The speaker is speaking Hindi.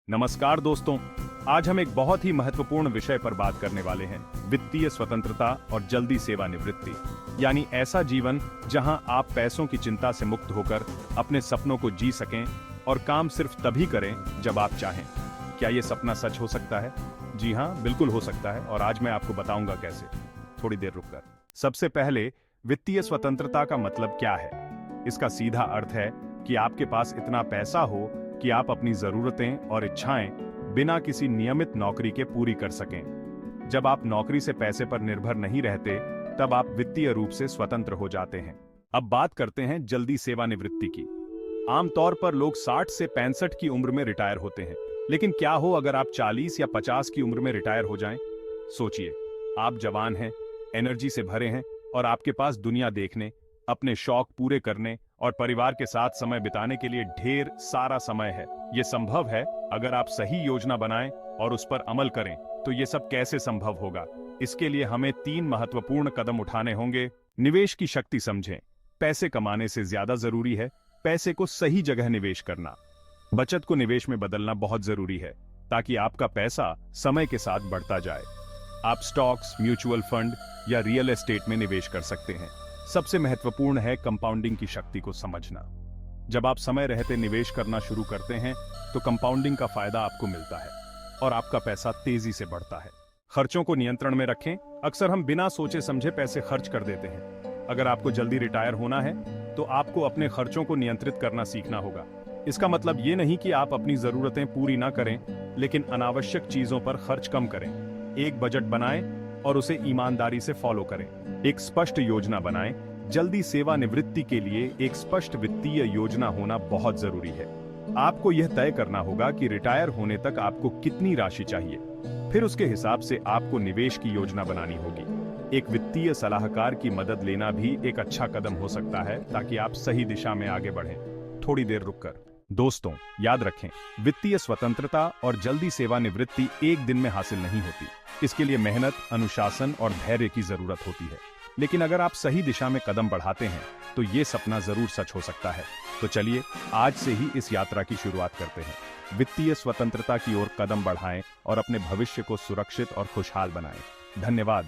नमस्कार दोस्तों, आज हम एक बहुत ही महत्वपूर्ण विषय पर बात करने वाले हैं। वित्तीय स्वतंत्रता और जल्दी सेवानिवृत्ति, यानी ऐसा जीवन जहां आप पैसों की चिंता से मुक्त होकर अपने सपनों को जी सकें और काम सिर्फ तभी करें जब आप चाहें। क्या ये सपना सच हो सकता है? जी हाँ, बिल्कुल हो सकता है, और आज मैं आपको बताऊंगा कैसे। थोड़ी देर रुककर। सबसे पहले, वित्तीय स्वतंत्रता का मतलब क्या है? इसका सीधा अर्थ है कि आपके पास इतना पैसा हो कि आप अपनी जरूरतें और इच्छाएं बिना किसी नियमित नौकरी के पूरी कर सकें। जब आप नौकरी से पैसे पर निर्भर नहीं रहते, तब आप वित्तीय रूप से स्वतंत्र हो जाते हैं। अब बात करते हैं जल्दी सेवानिवृत्ति की। आमतौर पर लोग 60 से 65 की उम्र में रिटायर होते हैं, लेकिन क्या हो अगर आप 40 या 50 की उम्र में रिटायर हो जाएं? सोचिए, आप जवान हैं, एनर्जी से भरे हैं और आपके पास दुनिया देखने, अपने शौक पूरे करने और परिवार के साथ समय बिताने के लिए ढेर सारा समय है। यह संभव है अगर आप सही योजना बनाएं और उस पर अमल करें। तो ये सब कैसे संभव होगा? इसके लिए हमें 3 महत्वपूर्ण कदम उठाने होंगे। निवेश की शक्ति समझें। पैसे कमाने से ज्यादा जरूरी है पैसे को सही जगह निवेश करना। बचत को निवेश में बदलना बहुत जरूरी है, ताकि आपका पैसा समय के साथ बढ़ता जाए। आप स्टॉक्स, म्यूचुअल फंड या रियल एस्टेट में निवेश कर सकते हैं। सबसे महत्वपूर्ण है कंपाउंडिंग की शक्ति को समझना। जब आप समय रहते निवेश करना शुरू करते हैं, तो कंपाउंडिंग का फायदा आपको मिलता है और आपका पैसा तेजी से बढ़ता है। खर्चों को नियंत्रण में रखें। अक्सर हम बिना सोचे समझे पैसे खर्च कर देते हैं। अगर आपको जल्दी रिटायर होना है, तो आपको अपने खर्चों को नियंत्रित करना सीखना होगा। इसका मतलब ये नहीं कि आप अपनी जरूरतें पूरी ना करें, लेकिन अनावश्यक चीजों पर खर्च कम करें। एक बजट बनाएं और उसे ईमानदारी से फॉलो करें। एक स्पष्ट योजना बनाएं। जल्दी सेवानिवृत्ति के लिए एक स्पष्ट वित्तीय योजना होना बहुत जरूरी है। आपको यह तय करना होगा कि रिटायर होने तक आपको कितनी राशि चाहिए। फिर उसके हिसाब से आपको निवेश की योजना बनानी होगी। एक वित्तीय सलाहकार की मदद लेना भी एक अच्छा कदम हो सकता है, ताकि आप सही दिशा में आगे बढ़ें। थोड़ी देर रुककर। दोस्तों, याद रखें, वित्तीय स्वतंत्रता और जल्दी सेवानिवृत्ति एक दिन में हासिल नहीं होती। इसके लिए मेहनत, अनुशासन और धैर्य की जरूरत होती है। लेकिन अगर आप सही दिशा में कदम बढ़ाते हैं, तो ये सपना जरूर सच हो सकता है। तो चलिए, आज से ही इस यात्रा की शुरुआत करते हैं। वित्तीय स्वतंत्रता की ओर कदम बढ़ाएं और अपने भविष्य को सुरक्षित और खुशहाल बनाएं। धन्यवाद।